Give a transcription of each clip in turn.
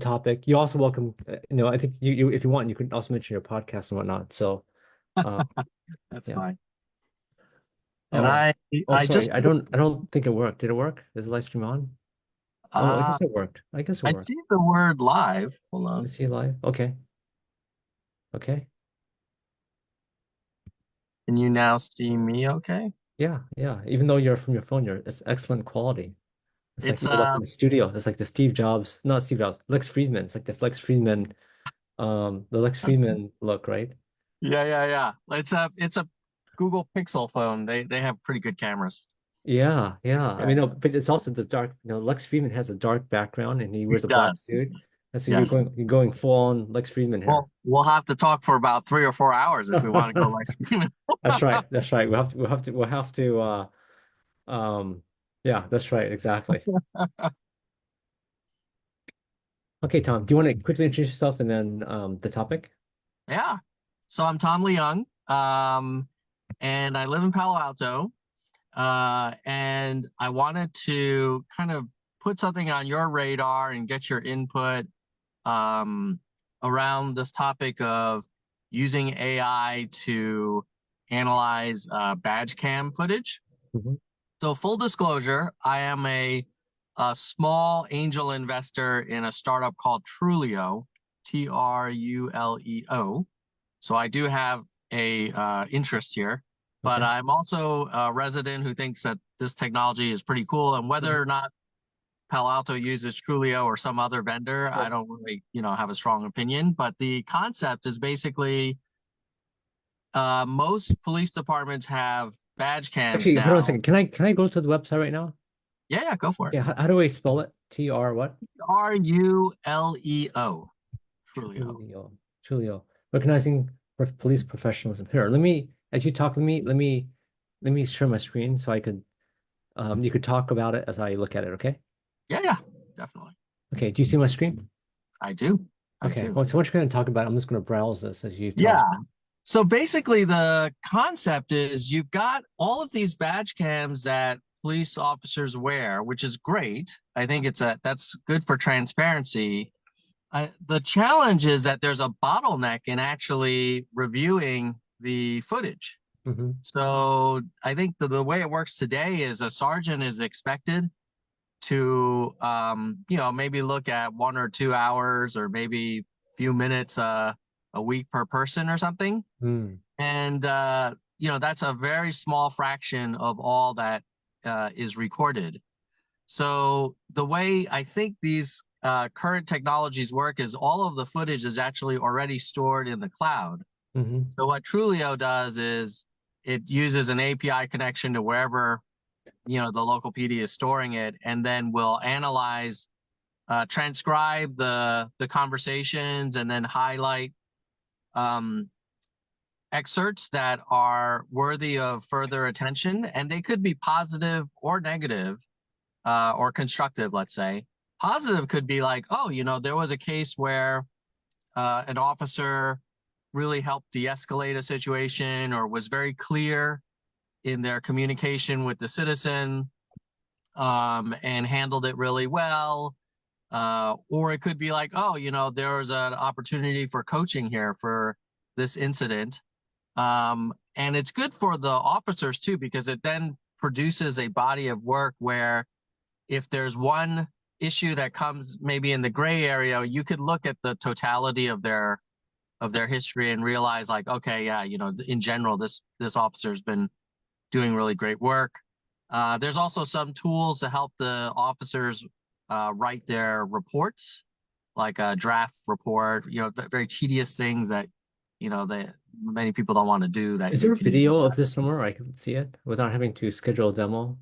topic. You're also welcome. I think you if you want, you can also mention your podcast and whatnot. So, uh, That's yeah. fine. And Oh, oh, I sorry. just I don't think it worked. Did it work? Is the live stream on? Oh, I uh guess it worked. I guess it I worked. see the word live. Hold Let me on. see live. Okay. Okay. Can you now see me okay? Yeah. Yeah. Even though you're from your phone, it's excellent quality. It's like It's you're like in the studio. It's like the Steve Jobs, not Steve Jobs, Lex Friedman. It's like the Lex Friedman look, right? yeah. It's a Google Pixel phone. They have pretty good cameras. Yeah, yeah. I Yeah, mean, no, but it's also the dark. Lex Friedman has a dark background, and he it wears a black does. suit, and so you're Yes. going full on Lex Friedman here. Well, we'll have to talk for about 3 or 4 hours if we want to go live streaming. That's right. That's right. Um, yeah, that's right. Exactly. Okay, Tom, do you want to quickly introduce yourself and then the topic? Yeah. So I'm Tom Leung, and I live in Palo Alto. And I wanted to kind of put something on your radar and get your input um, around this topic of using AI to analyze badge cam footage. Mhm. So, full disclosure, I am a small angel investor in a startup called Truelio, Truleo. So I do have a interest here, but Okay. I'm also a resident who thinks that this technology is pretty cool. And Mhm. whether or not Palo Alto uses Trulio or some other vendor, I Sure. don't really, have a strong opinion. But the concept is basically most police departments have badge cams Actually, hold on a now. second. Can I go to the website right now? Yeah, go for it. Yeah. How do I spell it? TR what? Ruleo, Trulio. Tulio. Tulio. Recognizing police professionalism. Here, as you talk, let me share my screen so I could, you could talk about it as I look at it, okay? Yeah, definitely. Okay, do you see my screen? I do. I Okay, do. well, so what you're going to talk about, I'm just going to browse this as you Yeah. talk. So basically, the concept is you've got all of these badge cams that police officers wear, which is great. I think that's good for transparency. The challenge is that there's a bottleneck in actually reviewing the footage. Hmm. So I think the way it works today is a sergeant is expected to, maybe look at 1 or 2 hours or maybe a few minutes a week per person or something. Mm. And, that's a very small fraction of all that is recorded. So the way I think these current technologies work is all of the footage is actually already stored in the cloud. Hmm. So what Trulio does is it uses an API connection to wherever, the local PD is storing it, and then will analyze, transcribe the conversations, and then highlight um, excerpts that are worthy of further attention, and they could be positive or negative, or constructive, let's say. Positive could be like, oh, there was a case where an officer really helped de-escalate a situation or was very clear in their communication with the citizen, and handled it really well. Or it could be like, oh, there was an opportunity for coaching here for this incident. And it's good for the officers too, because it then produces a body of work where if there's one issue that comes maybe in the gray area, you could look at the totality of their history and realize like, okay, yeah, in general, this officer's been doing really great work. There's also some tools to help the officers write their reports, like a draft report, very tedious things that, that many people don't want to do that Is you there a can use. video of this somewhere I can see it without having to schedule a demo?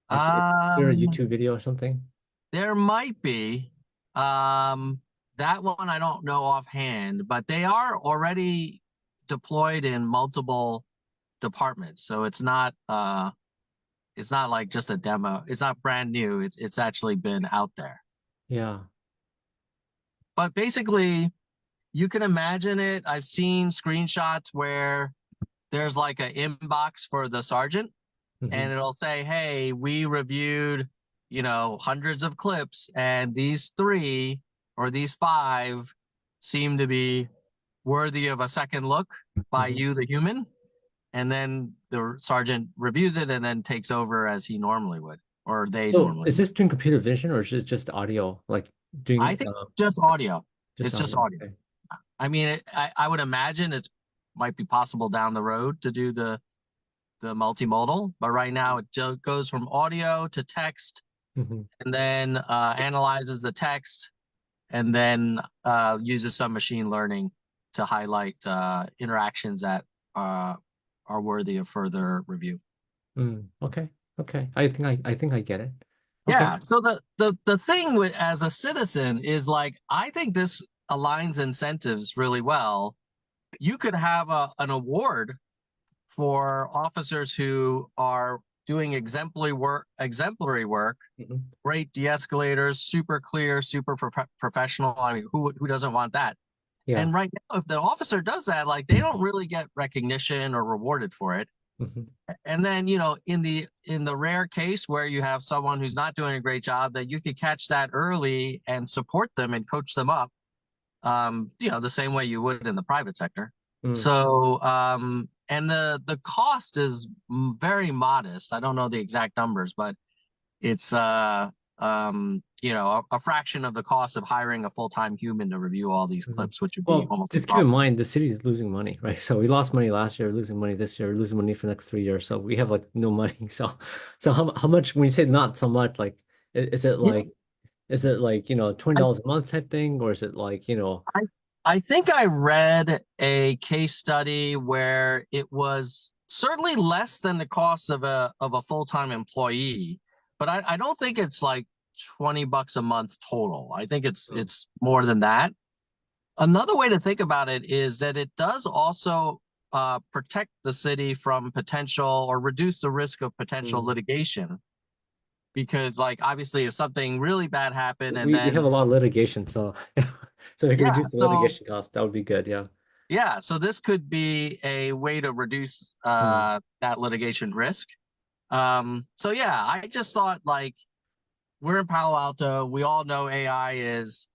Like, is there a Um, YouTube video or something? there might be. Um, that one I don't know offhand, but they are already deployed in multiple departments. So it's not like just a demo. It's not brand new. It's actually been out there. Yeah. But basically, you can imagine it. I've seen screenshots where there's like an inbox for the sergeant, Hmm. and it'll say, "Hey, we reviewed, hundreds of clips, and these three." or these five seem to be worthy of a second look by Mhm. you, the human. And then the sergeant reviews it and then takes over as he normally would, or they So normally is would. this doing computer vision or is it just audio, like I doing think just audio. just It's just audio? audio. Okay. I mean, I would imagine it's might be possible down the road to do the multimodal, but right now it goes from audio to text Hmm. and then analyzes the text and then uses some machine learning to highlight interactions that uh, are worthy of further review. Mm, okay. Okay. I think I get it. Okay. Yeah. So the thing with as a citizen is like I think this aligns incentives really well. You could have an award for officers who are doing exemplary work, Mhm. great de-escalators, super clear, super professional. I mean, who doesn't want that? Yeah. And right now, if the officer does that, like they don't really get recognition or rewarded for it. Hmm. And then, you know, in the rare case where you have someone who's not doing a great job, that you could catch that early and support them and coach them up, you know, the same way you would in the private sector. Mm. So, and the cost is very modest. I don't know the exact numbers, but it's you know, a fraction of the cost of hiring a full-time human to review all these Mhm. clips, which would be Well, almost just keep in impossible. mind the city is losing money, right? So we lost money last year, losing money this year, losing money for the next 3 years. So we have like no money. So how much when you say not so much, like is it Yeah, like I, $20 a month type thing, or is it like, I I think I read a case study where it was certainly less than the cost of a full-time employee, but I don't think it's like $20 a month total. I think Mm. it's more than that. Another way to think about it is that it does also protect the city from potential or reduce the risk of potential Mm. litigation. Because, like, obviously, if something really bad happened and We have then, a lot of litigation, so so we can yeah, reduce the so litigation cost. That would be good. Yeah. yeah, so this could be a way to reduce Mm. that litigation risk. So yeah, I just thought like we're in Palo Alto. We all know AI is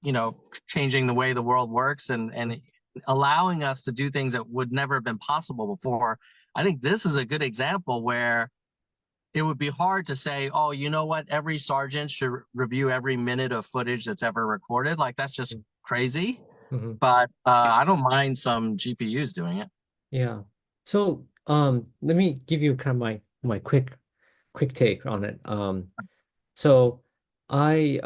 you know, changing the way the world works and allowing us to do things that would never have been possible before. I think this is a good example where it would be hard to say, oh, you know what, every sergeant should review every minute of footage that's ever recorded. Like that's just crazy. Mm-hmm. But I don't mind some GPUs doing it. Yeah. So let me give you kind of my quick take on it. So I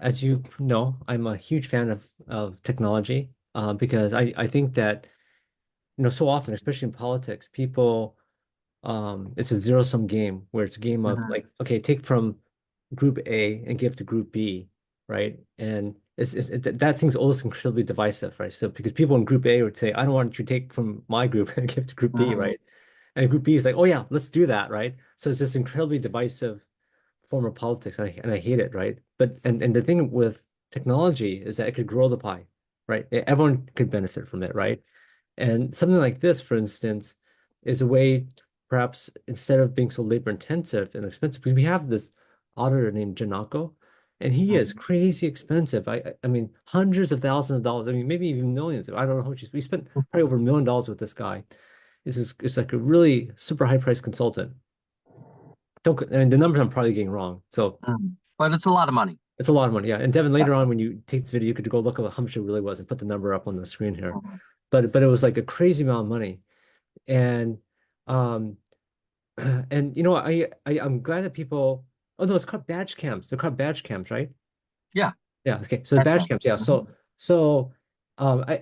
as you know, I'm a huge fan of technology because I think that so often, especially in politics, people it's a zero-sum game where it's a game of Mhm. like, okay, take from group A and give to group B, right? And that thing's always incredibly divisive, right? So because people in group A would say, I don't want you to take from my group and give to group B, Mhm. right? And group B is like, oh yeah, let's do that, right? So it's this incredibly divisive form of politics, and I hate it, right? But and the thing with technology is that it could grow the pie, right? Everyone could benefit from it, right? And something like this, for instance, is a way to perhaps instead of being so labor intensive and expensive, because we have this auditor named Janako, and he is Mhm. crazy expensive. I mean, hundreds of thousands of dollars. I mean, maybe even millions. I don't know how much. We spent probably over $1 million with this guy. This is it's like a really super high price consultant. Don't, I mean, the numbers I'm probably getting wrong. So Mhm. But it's a lot of money. it's a lot of money. Yeah. And Devin, Yeah. later on, when you take this video, you could go look at how much it really was and put the number up on the screen here. Mhm. But it was like a crazy amount of money. And um and I'm glad that people oh no, it's called badge cams. They're called badge cams, right? Yeah. Yeah, okay. So the That's badge fine. cams, yeah. Mhm.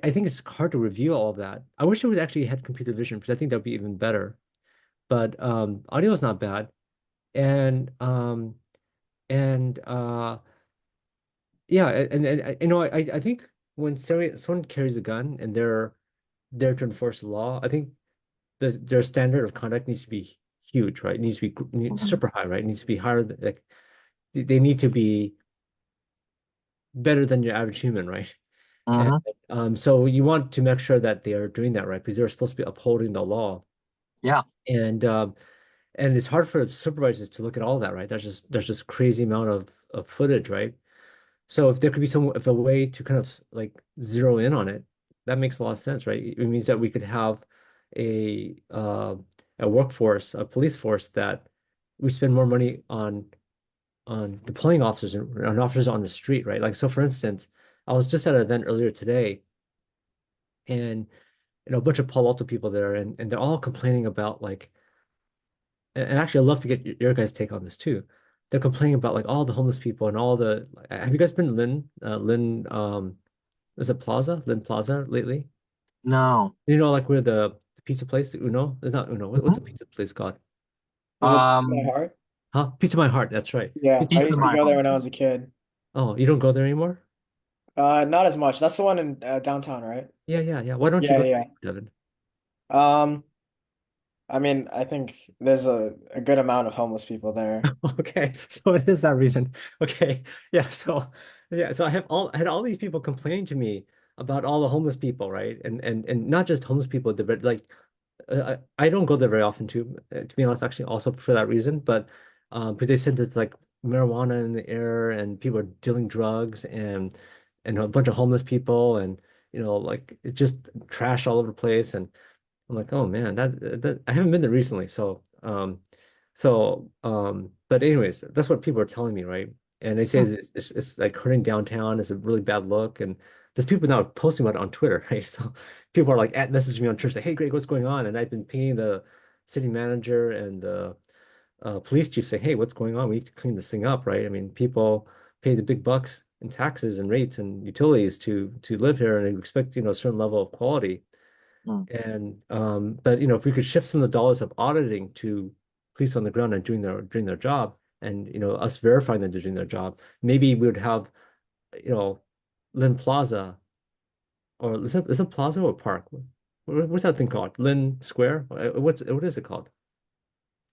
I think it's hard to review all of that. I wish it would actually had computer vision because I think that would be even better. But audio is not bad. And and yeah, I think when someone carries a gun and they're there to enforce the law, I think their standard of conduct needs to be huge, right? It needs to be Mhm. super high, right? It needs to be higher than, like they need to be better than your average human, right? And Mhm. so you want to make sure that they are doing that right because they're supposed to be upholding the law. Yeah. And it's hard for supervisors to look at all that, right? There's just crazy amount of of footage, right? So if there could be some if a way to kind of like zero in on it, that makes a lot of sense, right? It means that we could have a uh, a workforce, a police force that we spend more money on deploying officers and on officers on the street, right? Like so, for instance, I was just at an event earlier today, and a bunch of Palo Alto people there, and they're all complaining about like, and actually, I'd love to get your guys' take on this too. They're complaining about like all the homeless people and all the. Have you guys been to Lynn is it Plaza? Lynn Plaza lately? No. Like where the pizza place, Uno? It's not Uno. What's the Mhm. pizza place called? Is it my Um, heart? Huh? Pizza My Heart. That's right. Yeah, I Pizza used to My go there Heart. when I was a kid. Oh, you don't go there anymore? Not as much. That's the one in downtown, right? Yeah, yeah, yeah. Why don't you Yeah, go yeah. there, Devin? Um, I mean, I think there's a good amount of homeless people there. Okay, so it is that reason. Okay, yeah. So I had all these people complaining to me about all the homeless people, right? And not just homeless people, but like I don't go there very often too, to be honest. Actually, also for that reason. But they said there's like marijuana in the air and people are dealing drugs and a bunch of homeless people and like it just trash all over the place and I'm like, oh man, that I haven't been there recently, but anyways, that's what people are telling me, right? And they say Hmm. it's like hurting downtown. It's a really bad look, and there's people now posting about it on Twitter, right? So people are like at messaging me on Twitter, say, hey, Greg, what's going on? And I've been pinging the city manager and the police chief, saying, hey, what's going on? We need to clean this thing up, right? I mean, people pay the big bucks in taxes and rates and utilities to live here, and they expect a certain level of quality. Hmm. And but if we could shift some of the dollars of auditing to police on the ground and doing their job, and us verifying that they're doing their job, maybe we would have you know Lynn Plaza or is it Plaza or Park? What's that thing called? Lynn Square? What is it called?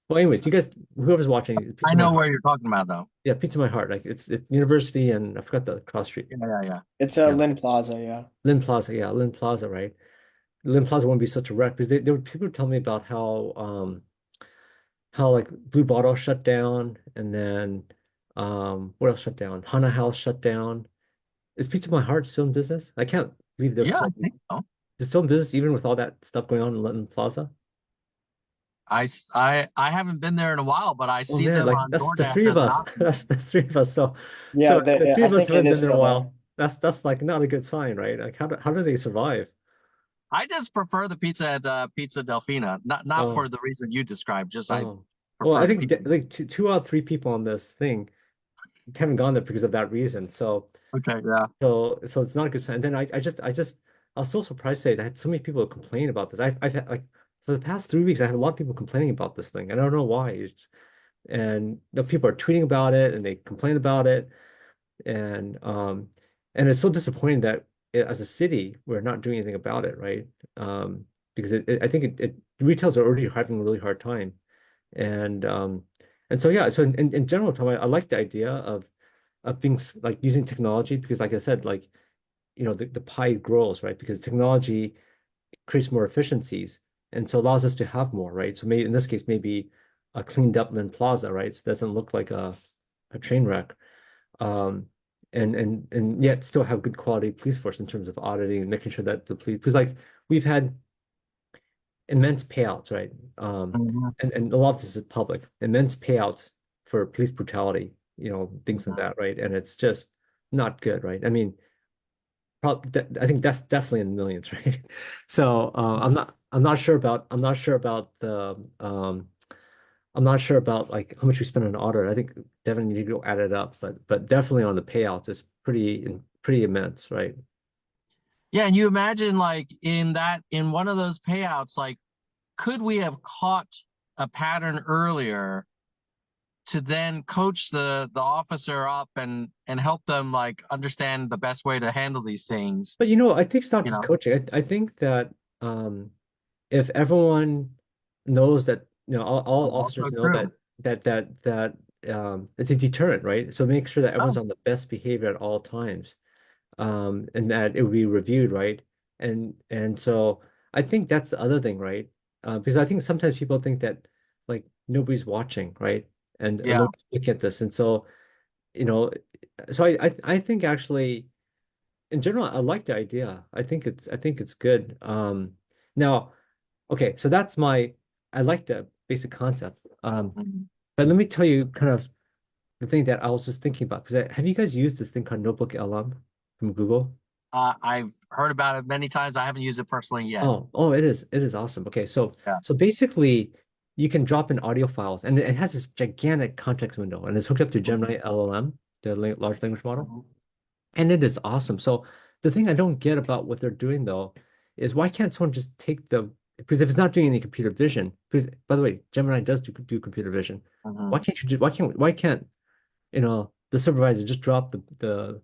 Well, anyways, you guys, whoever's watching, I Pizza My know Heart. where you're talking about though. Yeah, Pizza My Heart. Like it's University and I forgot the cross street. Yeah, yeah, yeah. It's Yeah, Lynn Plaza, yeah. Lynn Plaza. Yeah, Lynn Plaza. Right. Lynn Plaza wouldn't be such a wreck because they were people were telling me about how like Blue Bottle shut down and then what else shut down? Hana House shut down. Is Pizza My Heart still in business? I can't believe Yeah, I think so. they're still in business even with all that stuff going on in London Plaza. I haven't been there in a while, but I Oh see man, them like on that's the DoorDash three of as an us. option. That's the three of us. So Yeah, if the three I of us think it haven't is been there in a still there. while, that's like not a good sign, right? Like how do they survive? I just prefer the pizza at Pizza Delfina, not for Oh, the reason you described. Just I oh. Well, prefer I the think pizza. like two out of three people on this thing haven't gone there because of that reason. Okay, yeah. So it's not a good sign. And then I was so surprised today that I had so many people complain about this. I've had like for the past 3 weeks, I had a lot of people complaining about this thing. And I don't know why. And the people are tweeting about it and they complain about it. And it's so disappointing that as a city, we're not doing anything about it, right? Because I think retailers are already having a really hard time. And so yeah, so in general, Tom, I like the idea of being like using technology because like I said, like the pie grows, right? Because technology creates more efficiencies and so allows us to have more, right? So maybe in this case, maybe a cleaned up Lynn Plaza, right? So it doesn't look like a train wreck. Um, and yet still have good quality police force in terms of auditing and making sure that the police because like we've had immense payouts, right? Mhm. And a lot of this is public, immense payouts for police brutality, things like Mhm. that, right? And it's just not good, right? I mean, I think that's definitely in the millions, right? So I'm not sure about like how much we spend on audit. I think definitely need to go add it up, but definitely on the payouts, it's pretty immense, right? Yeah, and you imagine like in one of those payouts, like could we have caught a pattern earlier to then coach the officer up and help them like understand the best way to handle these things, But I think it's not you just know? coaching. I think that if everyone knows that, all Also officers know true. that it's a deterrent, right? So make sure that everyone's Oh, on the best behavior at all times, and that it will be reviewed, right? And so I think that's the other thing, right? Because I think sometimes people think that like nobody's watching, right? And yeah. nobody's looking at this, and so. you know, so I think actually in general I like the idea. I think it's good. Now, okay, so that's my I like the basic concept. Mhm. But let me tell you kind of the thing that I was just thinking about because have you guys used this thing called Notebook LM from Google? I've heard about it many times, but I haven't used it personally yet. Oh, it is awesome. Okay, Yeah. so basically, you can drop in audio files, and it has this gigantic context window, and it's hooked up to Gemini LLM, the large language model, Mhm. and it is awesome. So the thing I don't get about what they're doing though is why can't someone just take the because if it's not doing any computer vision, because by the way, Gemini does do computer vision. Mhm. Why can't the supervisor just drop the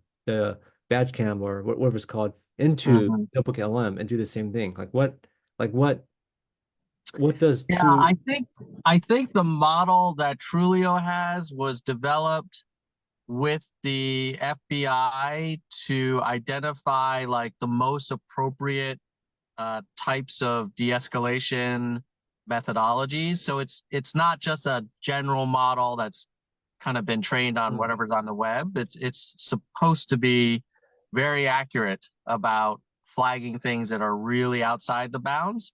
badge cam or whatever it's called into Mhm. Notebook LM and do the same thing. Like what does Yeah, true I think the model that Trulio has was developed with the FBI to identify like the most appropriate types of de-escalation methodologies. So it's not just a general model that's kind of been trained on Hmm, whatever's on the web. It's supposed to be very accurate about flagging things that are really outside the bounds,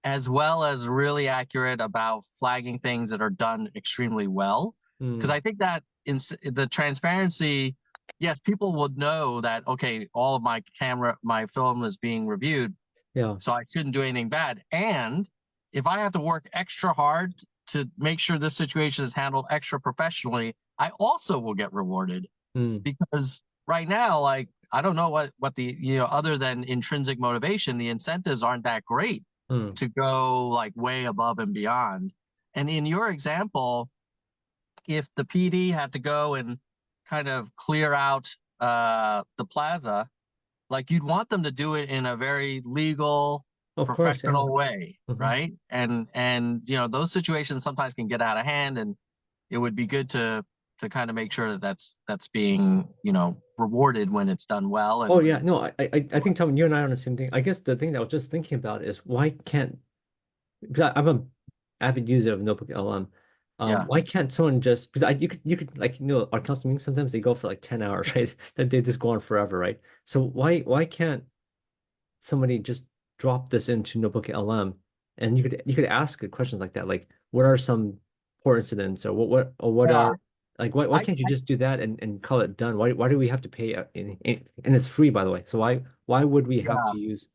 as well as really accurate about flagging things that are done extremely well. Because hmm, I think that in the transparency, yes, people would know that okay, all of my film is being reviewed, yeah. so I shouldn't do anything bad. And if I have to work extra hard to make sure this situation is handled extra professionally, I also will get rewarded Hmm, because right now, like I don't know what the other than intrinsic motivation, the incentives aren't that great hmm. to go like way above and beyond. And in your example, if the PD had to go and kind of clear out the plaza, like you'd want them to do it in a very legal, Of course, yeah. professional way, Hmm. right? And those situations sometimes can get out of hand, and it would be good to kind of make sure that that's being rewarded when it's done well Oh and yeah, no, I think Tom, you and I are on the same thing. I guess the thing that I was just thinking about is why can't because I'm a avid user of Notebook LM. yeah, Why can't someone just because you could like our council meetings sometimes they go for like 10 hours, right? That they just go on forever, right? So why can't somebody just drop this into Notebook LM and you could ask it questions like that, like what are some poor incidents or what yeah. are like why I, can't you just do that and call it done? Why do we have to pay and it's free by the way. So why would we have yeah. to use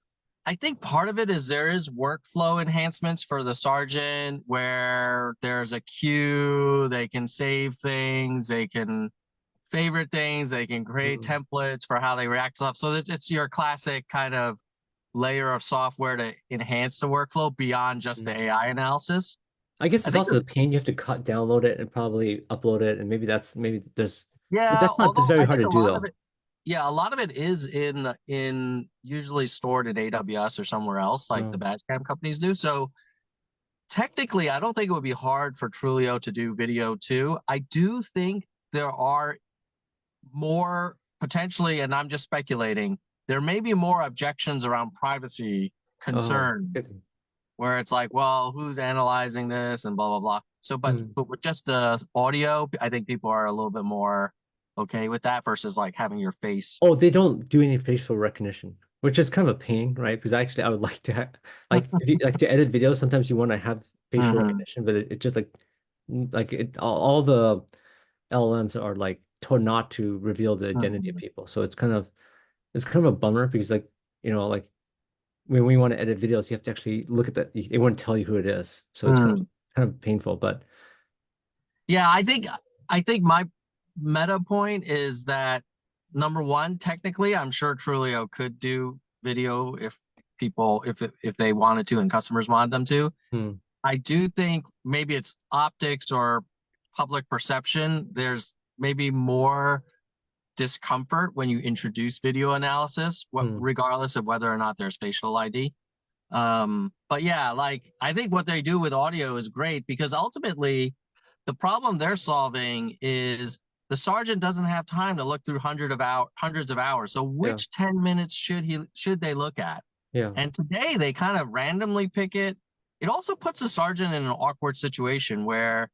I think part of it is there is workflow enhancements for the sergeant where there's a queue, they can save things, they can favorite things, they can create Mm, templates for how they react to stuff. So it's your classic kind of layer of software to enhance the workflow beyond just the mm. AI analysis. I guess I it's think also the pain you have to cut download it and probably upload it and maybe there's yeah, that's not although very I hard think to a do lot of though. it, yeah, a lot of it is in usually stored in AWS or somewhere else, like the Oh, badge cam companies do. So technically, I don't think it would be hard for Trulio to do video too. I do think there are more potentially, and I'm just speculating, there may be more objections around privacy oh, concerns where it's like, well, who's analyzing this and blah blah blah. So, mm. but with just the audio, I think people are a little bit more okay with that versus like having your face. Oh, they don't do any facial recognition, which is kind of a pain, right? Because actually, I would like to have, like, if you like to edit videos, sometimes you want to have facial Hmm. recognition, but it just all the LLMs are like told not to reveal the identity of Hmm. people. So it's kind of a bummer because like when we want to edit videos, you have to actually look at that. They won't tell you who it is, so it's Hmm. kind of painful. But Yeah, I think my meta point is that number one, technically, I'm sure Trulio could do video if people if they wanted to and customers wanted them to. hmm, I do think maybe it's optics or public perception. There's maybe more discomfort when you introduce video analysis, hmm, regardless of whether or not there's facial ID. But yeah, like I think what they do with audio is great because ultimately the problem they're solving is the sergeant doesn't have time to look through hundreds of hours. So yeah, which 10 minutes should they look at? yeah, And today they kind of randomly pick it. It also puts the sergeant in an awkward situation where,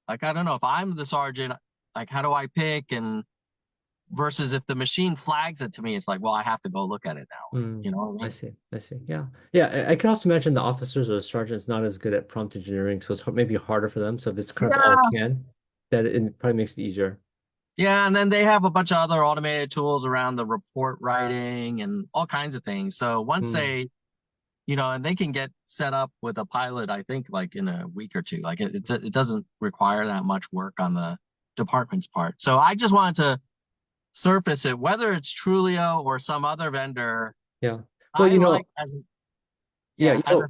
like, I don't know if I'm the sergeant, like, how do I pick? And versus if the machine flags it to me, it's like, well, I have to go look at it now. Mm, You know what I I mean? see. I see. Yeah. Yeah. I can also imagine the officers or the sergeants not as good at prompt engineering, so it's maybe harder for them. So if it's kind of all Yeah. can, that it probably makes it easier. Yeah. And then they have a bunch of other automated tools around the report writing and all kinds of things. So once Mm, they, and they can get set up with a pilot, I think, like in a week or two. Like it doesn't require that much work on the department's part. So I just wanted to surface it, whether it's Trulio or some other vendor. yeah. Well, I like as yeah, yeah,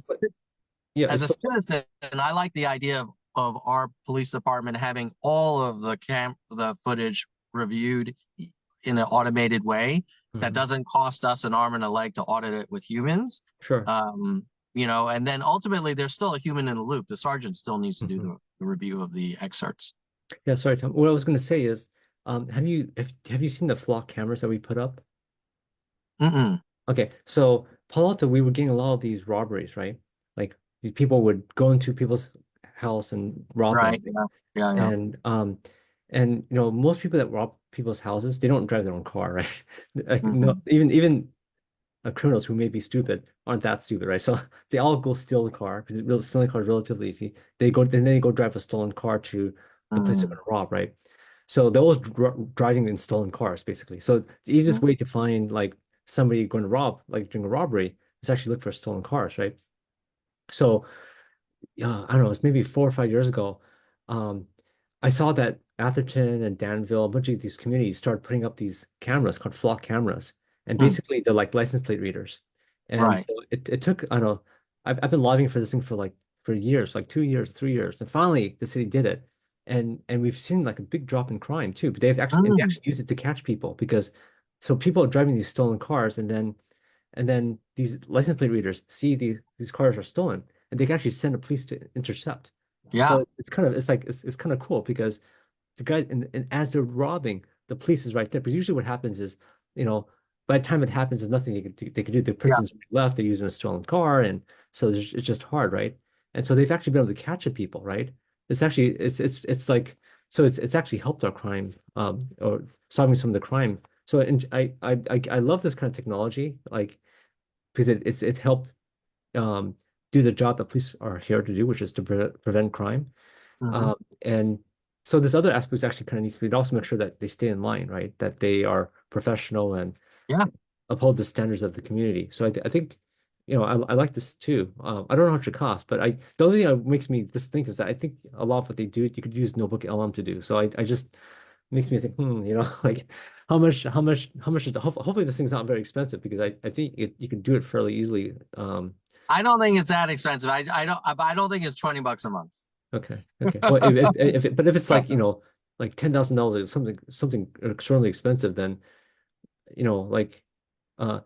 yeah, as a citizen, I like the idea of our police department having all of the footage reviewed in an automated way that mhm, doesn't cost us an arm and a leg to audit it with humans. sure. And then ultimately there's still a human in the loop. The sergeant still needs to do Mhm. the review of the excerpts. Yeah, sorry, Tom. What I was going to say is, have you seen the flock cameras that we put up? Mm-mm. Okay, so Palo Alto, we were getting a lot of these robberies, right? Like these people would go into people's house and rob them. Right. Yeah. Yeah. Yeah. And most people that rob people's houses, they don't drive their own car, right? Like no, Mm-hmm. even criminals who may be stupid aren't that stupid, right? So they all go steal a car because stealing a car is relatively easy. Then they go drive a stolen car to the place they're Mm-hmm. going to rob, right? So they're always driving in stolen cars, basically. So the easiest way to find like somebody going to rob, like during a robbery, is actually look for stolen cars, right? So I don't know, it's maybe 4 or 5 years ago. Um, I saw that Atherton and Danville, a bunch of these communities started putting up these cameras called flock cameras. And Mm. basically they're like license plate readers. And Right. so it took, I don't know, I've been lobbying for this thing for years, like 2 years, 3 years. And finally the city did it. And we've seen like a big drop in crime too. But they Mm. actually used it to catch people because so people are driving these stolen cars and then these license plate readers see these cars are stolen and they can actually send the police to intercept. Yeah. So it's kind of cool because the guy and as they're robbing, the police is right there. Because usually what happens is, you know, by the time it happens, there's nothing they could do. The Yeah. person's left, they're using a stolen car, and so it's just hard, right? And so they've actually been able to catch the people, right? It's like so it's actually helped our crime, or solving some of the crime. So and I love this kind of technology, like because it helped um, do the job that police are here to do, which is to prevent crime. Mm-hmm. Um, and so this other aspect actually kind of needs to be also make sure that they stay in line, right? That they are professional and Yeah. uphold the standards of the community. So I think, I like this too. I don't know how much it costs, but the only thing that makes me just think is that I think a lot of what they do, you could use Notebook LM to do. So I just makes me think, like how much is hopefully this thing's not very expensive because I think you can do it fairly easily. I don't think it's that expensive. I don't think it's $20 a month. Okay. Okay. Well, but if it's like, like $10,000 or something extraordinarily expensive, then, like,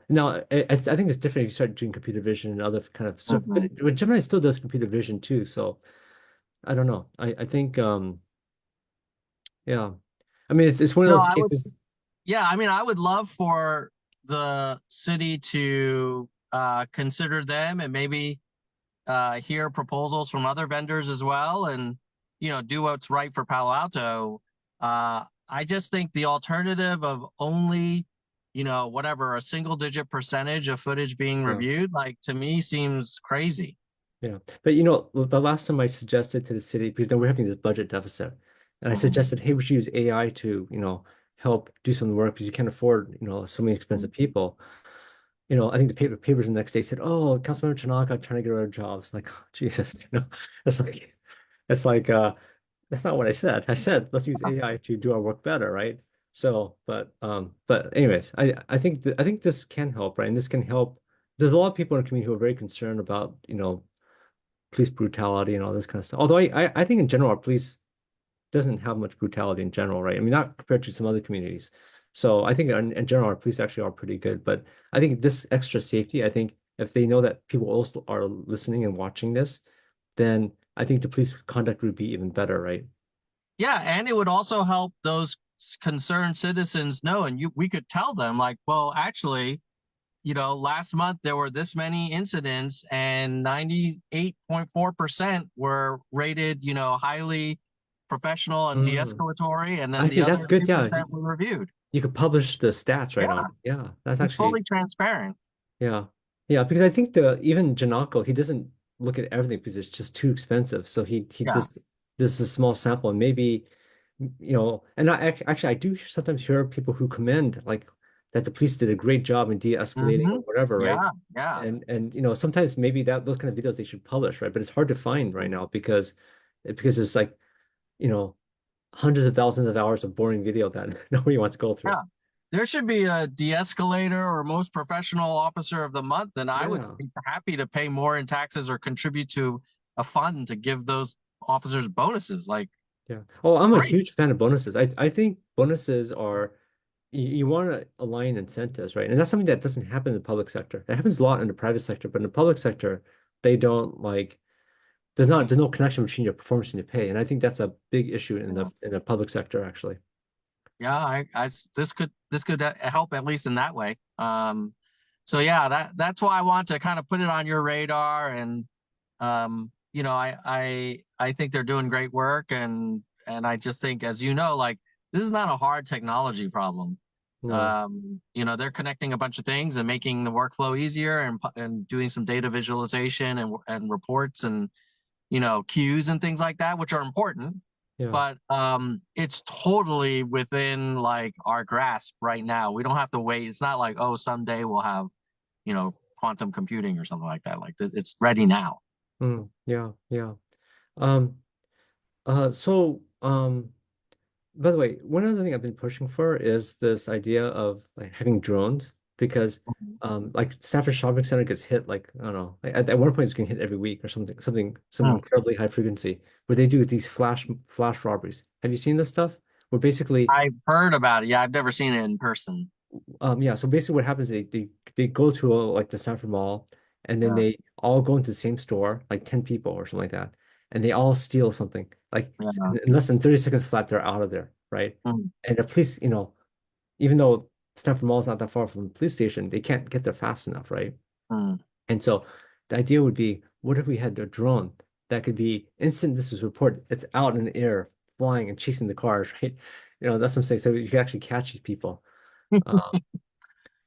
now I think it's different if you start doing computer vision and other kind of, so, Mhm. but Gemini still does computer vision too. So I don't know. I think, yeah, I mean, it's one of No, those I would. cases. Yeah, I mean, I would love for the city to consider them and maybe hear proposals from other vendors as well, and do what's right for Palo Alto. I just think the alternative of only whatever a single digit percentage of footage being Yeah. reviewed, like to me seems crazy. Yeah. But the last time I suggested to the city, because then we're having this budget deficit, and I Mhm. suggested, hey, we should use AI to, help do some of the work because you can't afford, so many expensive people. I think the papers the next day said, "Oh, Councilmember Tanaka trying to get rid of jobs." Like, oh, Jesus, it's like it's like that's not what I said. I said let's use AI to do our work better, right? So, but anyways, I think this can help, right? And this can help. There's a lot of people in the community who are very concerned about, police brutality and all this kind of stuff. Although I think in general our police doesn't have much brutality in general, right? I mean, not compared to some other communities. So I think in general, our police actually are pretty good. But I think this extra safety, I think if they know that people also are listening and watching this, then I think the police conduct would be even better, right? Yeah, and it would also help those concerned citizens know, and we could tell them like, well, actually, last month there were this many incidents and 98.4% were rated, highly professional and Mm. de-escalatory, and then the Actually, that's other good. Yeah, 2% were reviewed. you could publish the stats right Yeah, on. Yeah, that's it's actually fully transparent. yeah, yeah. Because I think the even Janako, he doesn't look at everything because it's just too expensive. So he Yeah. just this is a small sample, and maybe And actually I do sometimes hear people who commend like that the police did a great job in de-escalating or whatever, right? Yeah, yeah. And sometimes maybe that those kind of videos they should publish, right? But it's hard to find right now because it's like you know hundreds of thousands of hours of boring video that nobody wants to go through. Yeah. There should be a de-escalator or most professional officer of the month, and I would Yeah, be happy to pay more in taxes or contribute to a fund to give those officers bonuses. Like, yeah. Oh, I'm a great. huge fan of bonuses. I think bonuses are you want to align incentives, right? And that's something that doesn't happen in the public sector. It happens a lot in the private sector, but in the public sector, they don't like there's no connection between your performance and your pay. And I think that's a big issue in Yeah, the public sector, actually. yeah. This could help at least in that way. So yeah, that's why I want to kind of put it on your radar, and I think they're doing great work, and I just think, as you know, like this is not a hard technology problem. No. They're connecting a bunch of things and making the workflow easier, and doing some data visualization and reports and queues and things like that, which are important. Yeah. But it's totally within like our grasp right now. We don't have to wait. It's not like, oh, someday we'll have quantum computing or something like that. Like it's ready now. Yeah. Yeah. Um, so, by the way, one other thing I've been pushing for is this idea of like having drones because like Stafford Shopping Center gets hit like I don't know like, at one point it's getting hit every week or some Hmm. incredibly high frequency where they do these flash robberies. Have you seen this stuff? Where basically I've heard about it. Yeah, I've never seen it in person. yeah, so basically what happens is they go to like the Stanford Mall and then Yeah, they all go into the same store, like 10 people or something like that, and they all steal something. Like yeah. in less than 30 seconds flat, they're out of there, right? Hmm. And the police, even though Stanford Mall is not that far from the police station, they can't get there fast enough, right? Hmm. And so the idea would be, what if we had a drone that could be instant this is report, it's out in the air, flying and chasing the cars, right? That's what I'm saying. So you can actually catch these people. Uh,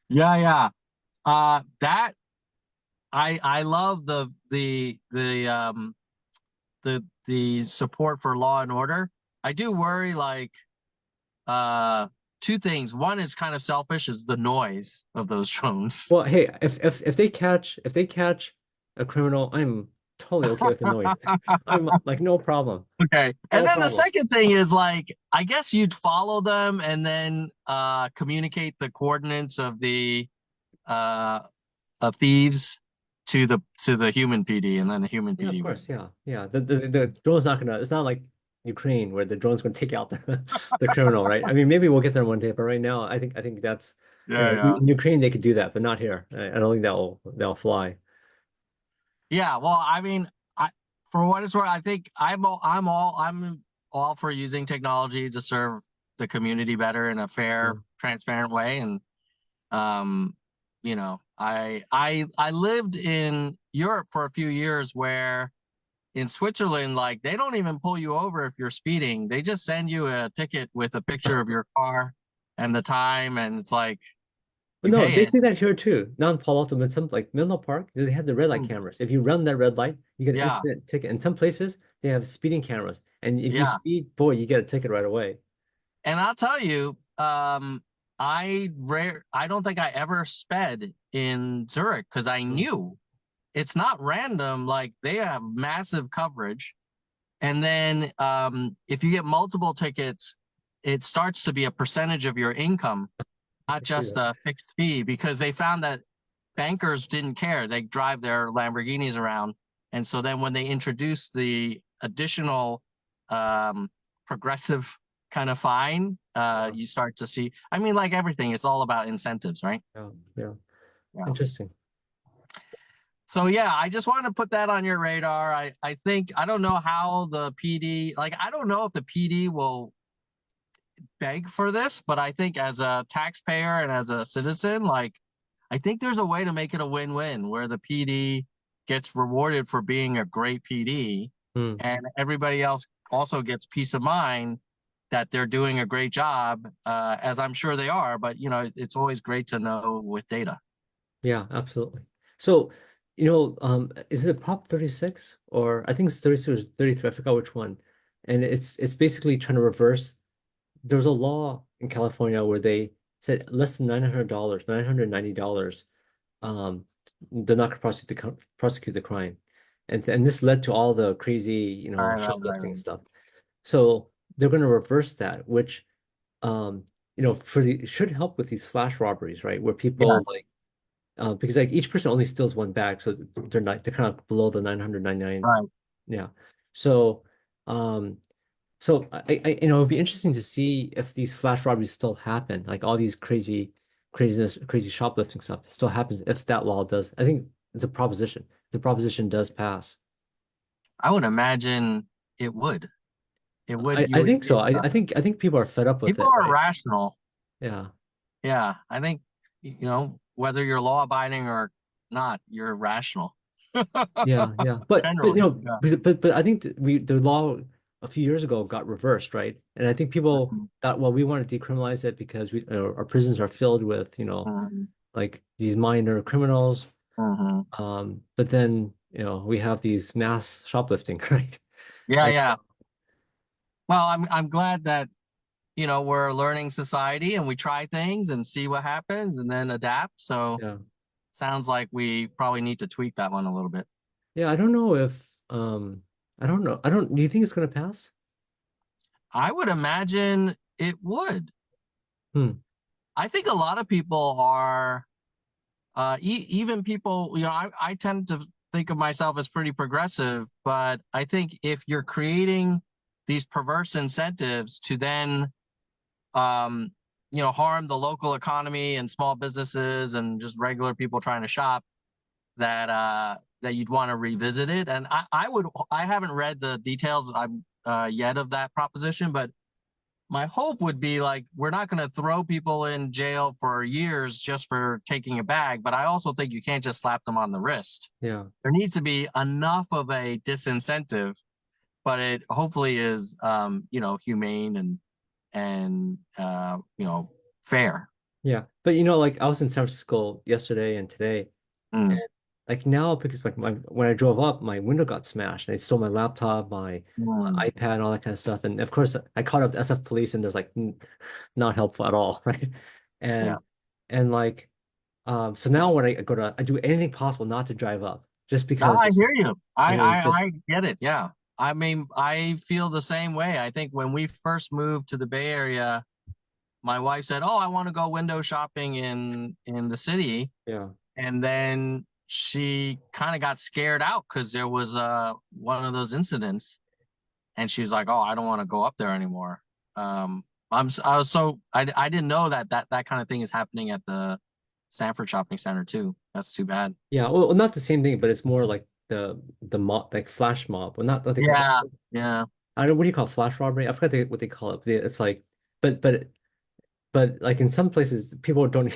Yeah, yeah. That I love the support for law and order. I do worry like uh two things. One is kind of selfish, is the noise of those drones. Well, hey, if they catch a criminal, I'm totally okay with the noise. I'm like no problem. Okay. And No then the problem. second thing is like I guess you'd follow them and then communicate the coordinates of the uh thieves to the human PD, and then the human Yeah, of PD would. course. Yeah. Yeah. The drone's not gonna, it's not like Ukraine where the drone's gonna take out the criminal, right? I mean, maybe we'll get there one day, but right now I think that's Yeah, yeah. in Ukraine they could do that, but not here. I don't think that'll fly. Yeah, well, I mean, for what it's worth, I think I'm all for using technology to serve the community better in a fair, Mm. transparent way. And I lived in Europe for a few years where in Switzerland, like they don't even pull you over if you're speeding. They just send you a ticket with a picture of your car and the time, and it's like But you no, pay they it. do that here too. Not in Palo Alto, but some like Menlo Park, they have the red light Hmm. cameras. If you run that red light, you get an Yeah, instant ticket. In some places, they have speeding cameras, and if you yeah. speed, boy, you get a ticket right away. And I'll tell you, I don't think I ever sped in Zurich because I Mm. knew it's not random. Like they have massive coverage, and then if you get multiple tickets, it starts to be a percentage of your income, not I see just that. a fixed fee, because they found that bankers didn't care. They drive their Lamborghinis around, and so then when they introduced the additional progressive kind of fine, Yeah, you start to see. I mean, like everything, it's all about incentives, right? yeah, yeah. Yeah. Interesting. So yeah, I just want to put that on your radar. I think I don't know how the PD, like I don't know if the PD will beg for this, but I think as a taxpayer and as a citizen, like I think there's a way to make it a win-win where the PD gets rewarded for being a great PD Mm. and everybody else also gets peace of mind that they're doing a great job, as I'm sure they are. But it's always great to know with data. Yeah, absolutely. So, is it Prop 36 or I think it's 36 or 33, I forgot which one. And it's basically trying to reverse. There's a law in California where they said less than $900, $990, they're not going to prosecute the crime. And this led to all the crazy, shoplifting Right. stuff. So they're going to reverse that, which um, should help with these flash robberies, right? Where people Yes. because like each person only steals one bag, so they're kind of below the 999. Right. Yeah. So um it'd be interesting to see if these flash robberies still happen, like all these crazy shoplifting stuff still happens if that law does. I think it's a proposition. The proposition does pass. I would imagine it would. It would. You I would think see so. it. I think people are fed up with People it, are right? rational. Yeah. Yeah, I think whether you're law abiding or not, you're rational. Yeah, yeah. But Generally, yeah. but I think that the law a few years ago got reversed, right? And I think people Mhm. thought, well, we want to decriminalize it because our prisons are filled with, Mhm. like these minor criminals. Mhm. But then, we have these mass shoplifting, right? Yeah, And so, yeah. Well, I'm glad that we're a learning society and we try things and see what happens and then adapt. So yeah. sounds like we probably need to tweak that one a little bit. Yeah, I don't know if I don't know. Do you think it's gonna pass? I would imagine it would. Hmm. I think a lot of people are even people, I tend to think of myself as pretty progressive, but I think if you're creating these perverse incentives to then, um, harm the local economy and small businesses and just regular people trying to shop, that you'd want to revisit it. And I haven't read the details yet of that proposition, but my hope would be like we're not going to throw people in jail for years just for taking a bag, but I also think you can't just slap them on the wrist. Yeah. There needs to be enough of a disincentive, but it hopefully is humane and fair. Yeah. But like I was in San Francisco yesterday and today. Mm, Like now, because like when I drove up, my window got smashed. And they stole my laptop, my mm, iPad, and all that kind of stuff. And of course, I caught up to SF police, and there's like not helpful at all, right? yeah. And like, so now when I do anything possible not to drive up, just No, because I hear you. I, I just I get it. Yeah. I mean, I feel the same way. I think when we first moved to the Bay Area, my wife said, "Oh, I want to go window shopping in the city." yeah, And then she kind of got scared out because there was one of those incidents, and she's like, "Oh, I don't want to go up there anymore." I was I didn't know that kind of thing is happening at the Sanford Shopping Center too. That's too bad. yeah. Well, not the same thing, but it's more like the mob, like flash mob. Well, not what they call. Yeah, yeah. I don't. What do you call it, flash robbery? I forgot what they call it. It's like, but But like in some places, people don't,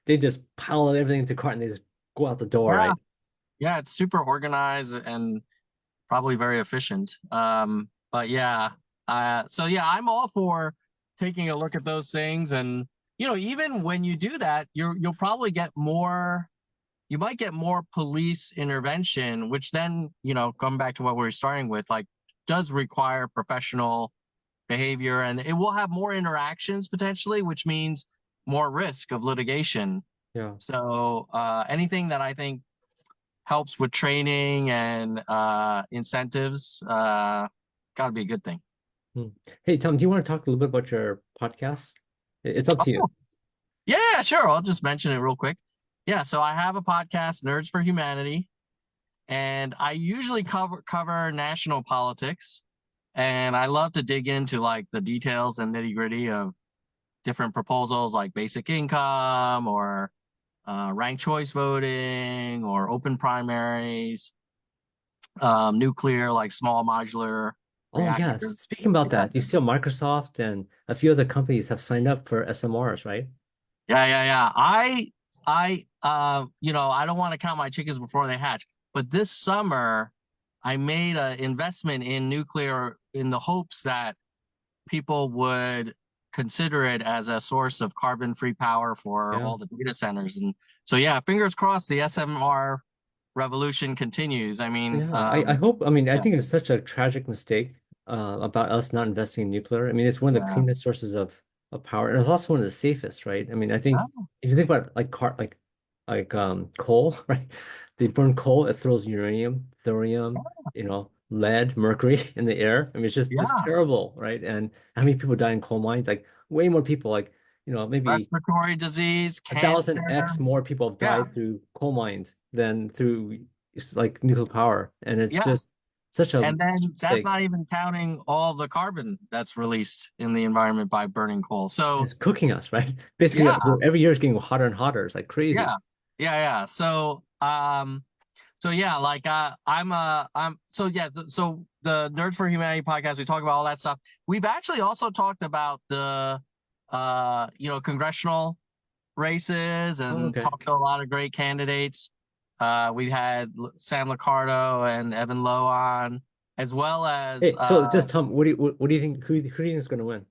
they just pile everything into cart and they just go out the door, Yeah, right? yeah, it's super organized and probably very efficient. But yeah, so yeah, I'm all for taking a look at those things, and even when you do that, you'll probably get more. You might get more police intervention, which then come back to what we were starting with, like does require professional behavior, and it will have more interactions potentially, which means more risk of litigation. Yeah. So anything that I think helps with training and incentives, got to be a good thing. Hmm. Hey, Tom, do you want to talk a little bit about your podcast? It's up to you. Oh, yeah, sure. I'll just mention it real quick. Yeah, so I have a podcast, Nerds for Humanity, and I usually cover national politics, and I love to dig into like the details and nitty gritty of different proposals like basic income or ranked choice voting or open primaries, nuclear, like small modular Oh, yes. reactors. Speaking about Yeah, that, you see how Microsoft and a few other companies have signed up for SMRs, right? yeah. I don't want to count my chickens before they hatch, but this summer I made an investment in nuclear in the hopes that people would consider it as a source of carbon-free power for Yeah. all the data centers. And so, yeah, fingers crossed the SMR revolution continues. I mean, Yeah, I hope. I mean, I yeah, think it's such a tragic mistake about us not investing in nuclear. I mean, it's one of the yeah, cleanest sources of power, and it's also one of the safest, right? I mean, I think yeah, if you think about coal, right? They burn coal, it throws uranium, thorium, lead, mercury in the air. I mean, it's yeah. terrible, right? And how many people die in coal mines? Like way more people, like maybe Respiratory disease, a cancer. thousand X more people have Yeah, died through coal mines than through like nuclear power, and it's yeah. just such a And then that's mistake. not even counting all the carbon that's released in the environment by burning coal. And So, it's cooking us, right? Basically, yeah, every year it's getting hotter and hotter. It's like crazy. yeah, yeah. So yeah, like so yeah, so the Nerds for Humanity podcast, we talk about all that stuff. We've actually also talked about the congressional races Oh, and okay. talked to a lot of great candidates. We had Sam Liccardo and Evan Lowe on, as well as Hey, Phil, just tell me, what do you think? Who do you think is going to win?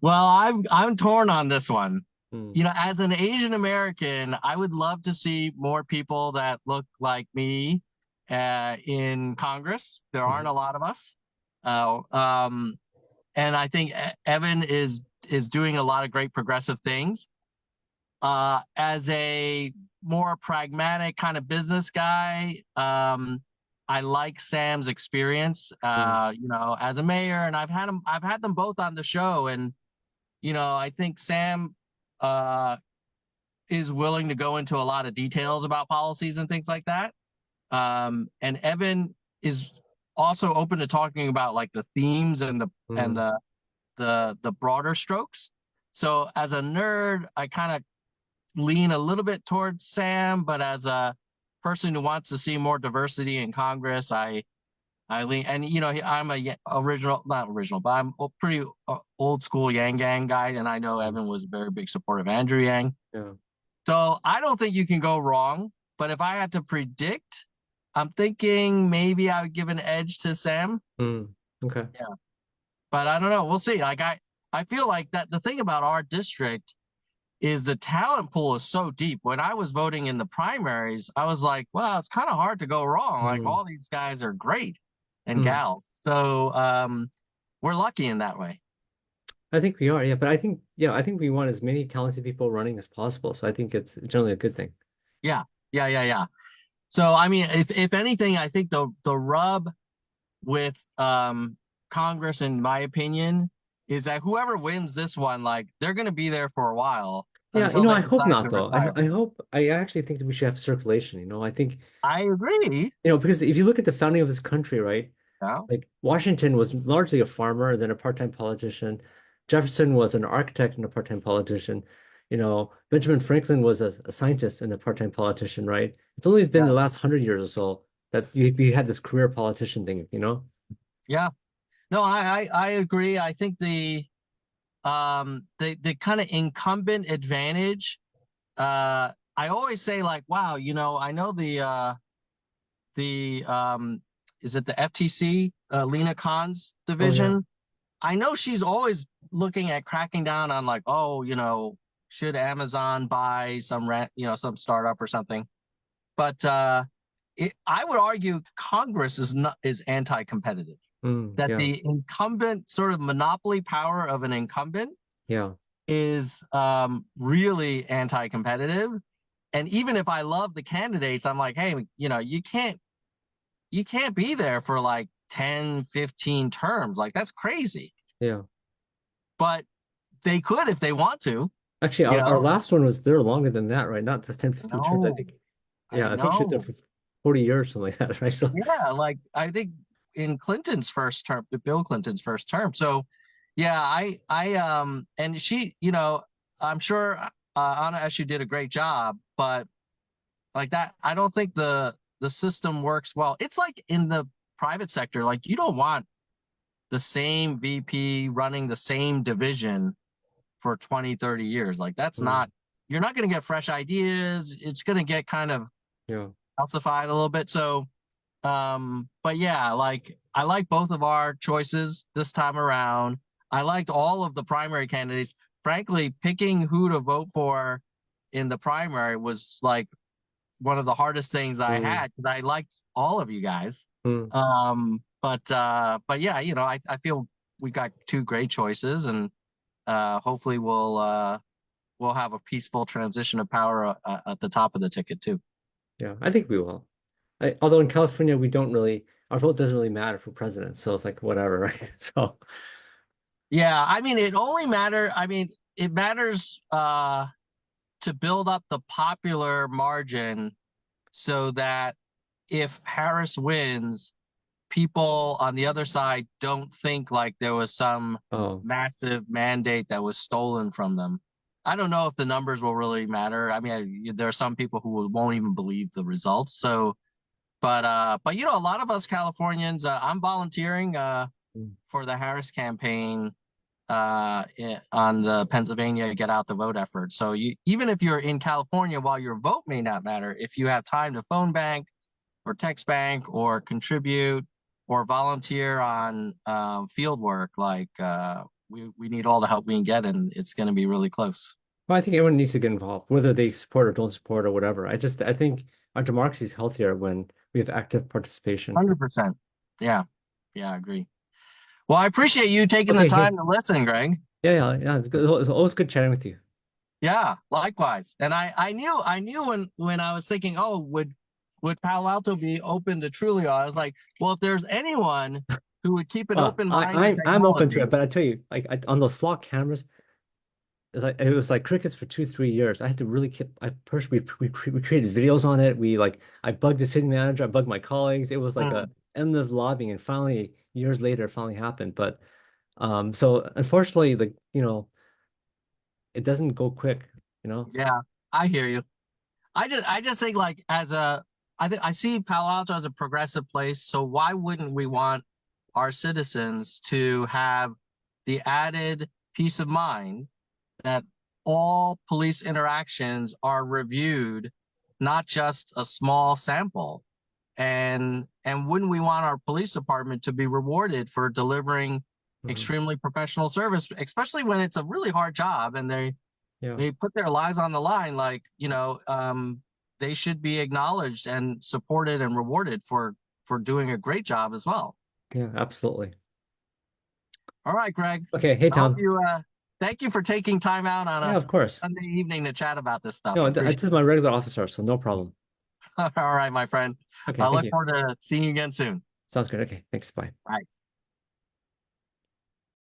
well, I'm torn on this one. Hmm. You know, as an Asian American, I would love to see more people that look like me in Congress. There aren't Mhm. a lot of us. Uh, um, and I think Evan is doing a lot of great progressive things. As a more pragmatic kind of business guy, I like Sam's experience, Hmm. as a mayor, and I've had them both on the show, and I think Sam uh, is willing to go into a lot of details about policies and things like that. And Evan is also open to talking about like the themes and Hmm. the broader strokes. So as a nerd, I kind of lean a little bit towards Sam, but as a person who wants to see more diversity in Congress, I lean, and I'm a original, not original, but I'm a pretty old school Yang Gang guy, and I know Hmm. Evan was a very big supporter of Andrew Yang. Yeah. So I don't think you can go wrong. But if I had to predict, I'm thinking maybe I would give an edge to Sam. Hmm. Okay. Yeah, but I don't know. We'll see. Like I feel like that the thing about our district is the talent pool is so deep. When I was voting in the primaries, I was like, well, it's kind of hard to go wrong. Like Hmm. all these guys are great and Hmm. gals. So we're lucky in that way. I think we are, yeah. But I think we want as many talented people running as possible. So I think it's generally a good thing. Yeah. Yeah. So I mean, if anything, I think the rub with Congress, in my opinion, is that whoever wins this one, like they're gonna be there for a while Yeah, until they I hope decide not to though. retire. I hope I actually think that we should have circulation. I think, I agree. because if you look at the founding of this country, right? Yeah. Like Washington was largely a farmer and then a part-time politician. Jefferson was an architect and a part-time politician. Benjamin Franklin was a scientist and a part-time politician, right? It's only been Yeah. the last 100 years or so that you had this career politician thing. Yeah. No, I agree. I think the kind of incumbent advantage, I always say like, wow, I know the is it the FTC, Lena Khan's Oh yeah. division? I know she's always looking at cracking down on like, oh, should Amazon buy some startup or something? But I would argue Congress is anti-competitive. That Yeah. the incumbent sort of monopoly power of an incumbent Yeah. is really anti-competitive. And even if I love the candidates, I'm like, hey, you can't be there for like 10, 15 terms. Like that's crazy. Yeah. But they could if they want to, Actually, you our know. last one was there longer than that, right? Not just 10, I 15 trips. I know. think, I yeah, I think she was there know. for 40 years, something like that, right? So, Yeah, like I think in Clinton's first term, Bill Clinton's first term. So yeah, and she, I'm sure Anna Eshu did a great job, but like that, I don't think the system works well. It's like in the private sector, like you don't want the same VP running the same division for 20, 30 years. Like that's mm, not, you're not going to get fresh ideas. It's going to get kind of yeah. calcified a little bit. So But yeah, like I like both of our choices this time around. I liked all of the primary candidates. Frankly, picking who to vote for in the primary was like one of the hardest things I Mm, had because I liked all of you guys. mm. But yeah, you know, I feel we got two great choices, and hopefully we'll have a peaceful transition of power at the top of the ticket too. Yeah, I think we will. Although in California, we don't really, our vote doesn't really matter for president. So it's like whatever, right? So, Yeah, I mean, it matters to build up the popular margin so that if Harris wins, people on the other side don't think like there was some oh, massive mandate that was stolen from them. I don't know if the numbers will really matter. I mean, there are some people who won't even believe the results. So, but you know, a lot of us Californians, I'm volunteering mm, for the Harris campaign on the Pennsylvania Get Out the Vote effort. So you, even if you're in California, while your vote may not matter, if you have time to phone bank or text bank or contribute or volunteer on field work, like we need all the help we can get, and it's going to be really close. well, I think everyone needs to get involved, whether they support or don't support or whatever. I think our democracy is healthier when we have active participation. 100%. Yeah, yeah, I agree. Well, I appreciate you taking the Okay, time hey, to listen, Greg. yeah, yeah, yeah. It's always good chatting with you. Yeah, likewise. And I knew when I was thinking, oh, would Palo Alto be open to Truelio? I was like, well, if there's anyone who would keep an Well, open mind to I'm open to technology. it, but I tell you, on those flock cameras, it was like crickets for 2, 3 years. I had to really keep. I personally we created videos on it. I bugged the city manager. I bugged my colleagues. It was like a Hmm, endless lobbying, and finally, years later, it finally happened. But so unfortunately, like it doesn't go quick. You know. yeah, I hear you. I just think like I see Palo Alto as a progressive place, so why wouldn't we want our citizens to have the added peace of mind that all police interactions are reviewed, not just a small sample? And wouldn't we want our police department to be rewarded for delivering Mhm. extremely professional service, especially when it's a really hard job and Yeah. they put their lives on the line, like, you know, they should be acknowledged and supported and rewarded for doing a great job as well. Yeah. Absolutely. All right, Greg. Okay. Hey, I hope Tom. you thank you for taking time out on Yeah, a of course. Sunday evening to chat about this stuff. No, I this appreciate is my regular office hours, so no problem. it. All right, my friend. Okay. I Thank look you. forward to seeing you again soon. Sounds good. Okay. Thanks. Bye. Bye.